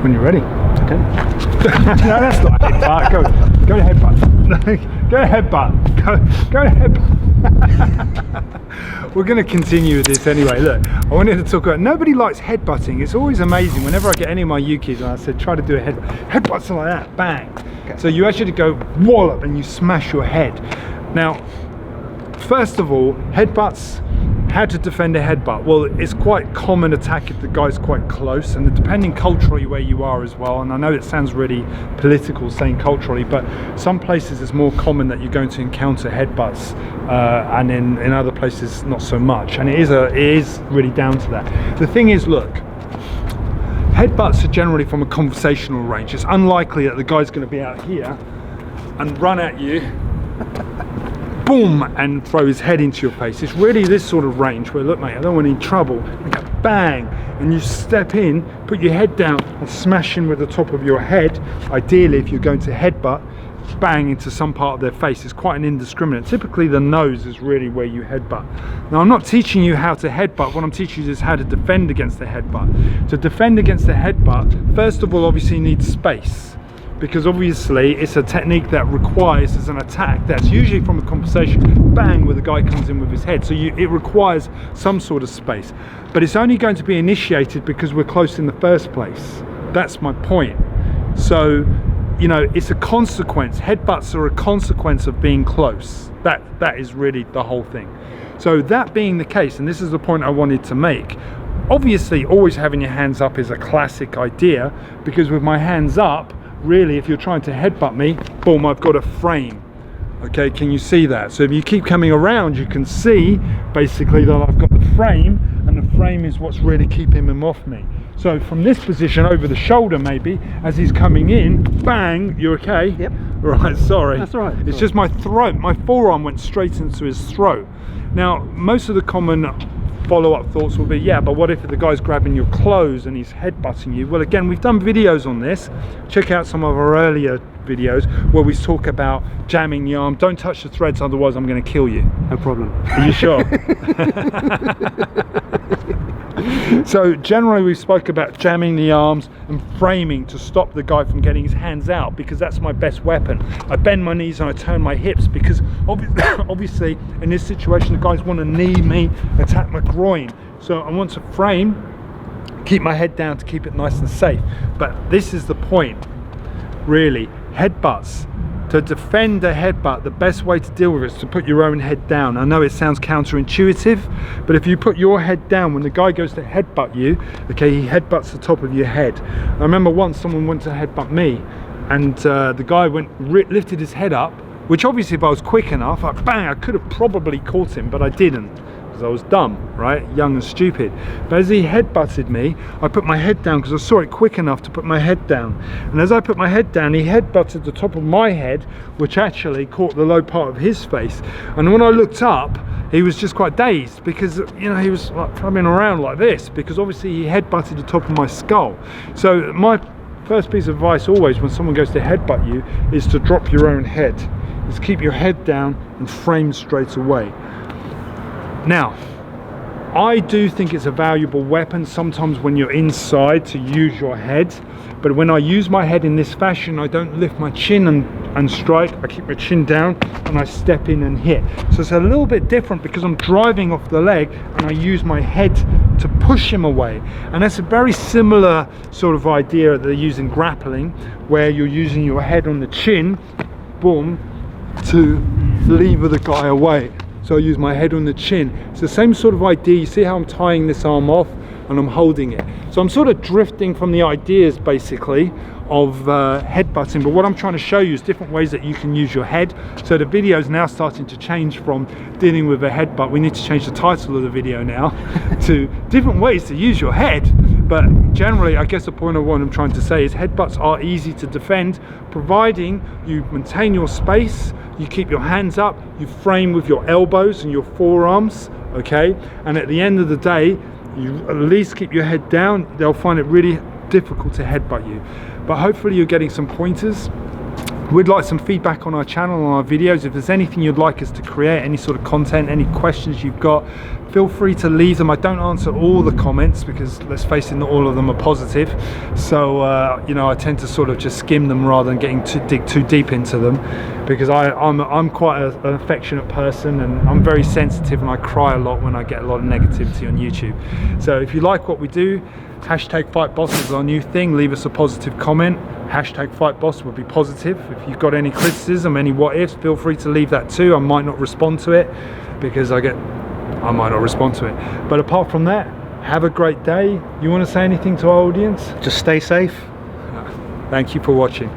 When you're ready. Okay. No, that's not a headbutt. Go to headbutt. Go to headbutt. Go to headbutt. We're going to continue with this anyway. Look, I wanted to talk about, nobody likes headbutting. It's always amazing whenever I get any of my Yukis and I said try to do a headbutt. Headbutts are like that, bang. Okay. So you actually go wallop and you smash your head. Now, first of all, headbutts, how to defend a headbutt? Well, it's quite common attack if the guy's quite close, and depending culturally where you are as well, and I know it sounds really political saying culturally, but some places it's more common that you're going to encounter headbutts, and in other places not so much, and it is really down to that. The thing is, look, headbutts are generally from a conversational range. It's unlikely that the guy's going to be out here and run at you boom, and throw his head into your face. It's really this sort of range where, look mate, I don't want any trouble, and go bang, and you step in, put your head down and smash in with the top of your head. Ideally, if you're going to headbutt, bang into some part of their face. It's quite an indiscriminate. Typically the nose is really where you headbutt. Now I'm not teaching you how to headbutt, what I'm teaching you is how to defend against the headbutt. To defend against the headbutt, first of all, obviously you need space, because obviously it's a technique that requires, as an attack that's usually from a conversation, bang, where the guy comes in with his head, so it requires some sort of space, but it's only going to be initiated because we're close in the first place. That's my point. So, you know, it's a consequence. Headbutts are a consequence of being close. That is really the whole thing. So that being the case, and this is the point I wanted to make, obviously always having your hands up is a classic idea, because with my hands up, really, if you're trying to headbutt me, boom, I've got a frame. Okay, can you see that? So if you keep coming around, you can see basically that I've got the frame, and the frame is what's really keeping him off me. So from this position, over the shoulder maybe, as he's coming in, bang, you okay? Yep. Right, sorry. That's all right. It's just my throat, my forearm went straight into his throat. Now, most of the common follow-up thoughts will be, yeah, but what if the guy's grabbing your clothes and he's headbutting you? Well, again, we've done videos on this. Check out some of our earlier videos where we talk about jamming the arm. Don't touch the threads, otherwise I'm going to kill you. No problem. Are you sure? So generally we spoke about jamming the arms and framing to stop the guy from getting his hands out, because that's my best weapon. I bend my knees and I turn my hips, because obviously in this situation the guys want to knee me, attack my groin. So I want to frame, keep my head down to keep it nice and safe. But this is the point, really. Headbutts. To defend a headbutt, the best way to deal with it is to put your own head down. I know it sounds counterintuitive, but if you put your head down, when the guy goes to headbutt you, okay, he headbutts the top of your head. I remember once someone went to headbutt me, and the guy lifted his head up, which obviously if I was quick enough, bang, I could have probably caught him, but I didn't, because I was dumb, right? Young and stupid. But as he headbutted me, I put my head down because I saw it quick enough to put my head down. And as I put my head down, he headbutted the top of my head, which actually caught the low part of his face. And when I looked up, he was just quite dazed, because, you know, he was like coming around like this, because obviously he headbutted the top of my skull. So my first piece of advice always when someone goes to headbutt you is to drop your own head. Is keep your head down and frame straight away. Now, I do think it's a valuable weapon sometimes when you're inside to use your head, but when I use my head in this fashion, I don't lift my chin and strike. I keep my chin down and I step in and hit. So it's a little bit different, because I'm driving off the leg and I use my head to push him away. And that's a very similar sort of idea that they use in grappling, where you're using your head on the chin, boom, to lever the guy away. So I use my head on the chin. It's the same sort of idea. You see how I'm tying this arm off and I'm holding it. So I'm sort of drifting from the ideas basically of headbutting, but what I'm trying to show you is different ways that you can use your head. So the video is now starting to change from dealing with a headbutt. We need to change the title of the video now to different ways to use your head. But generally, I guess the point of what I'm trying to say is headbutts are easy to defend, providing you maintain your space, you keep your hands up, you frame with your elbows and your forearms, okay? And at the end of the day, you at least keep your head down. They'll find it really difficult to headbutt you. But hopefully you're getting some pointers. We'd like some feedback on our channel, on our videos. If there's anything you'd like us to create, any sort of content, any questions you've got, feel free to leave them. I don't answer all the comments because, let's face it, not all of them are positive. So you know, I tend to sort of just skim them rather than dig too deep into them, because I'm quite an affectionate person, and I'm very sensitive, and I cry a lot when I get a lot of negativity on YouTube. So if you like what we do, hashtag Fight Boss is our new thing. Leave us a positive comment. Hashtag Fight Boss would be positive. If you've got any criticism, any what ifs, feel free to leave that too. I might not respond to it because I might not respond to it. But apart from that, have a great day. You want to say anything to our audience? Just stay safe. Thank you for watching.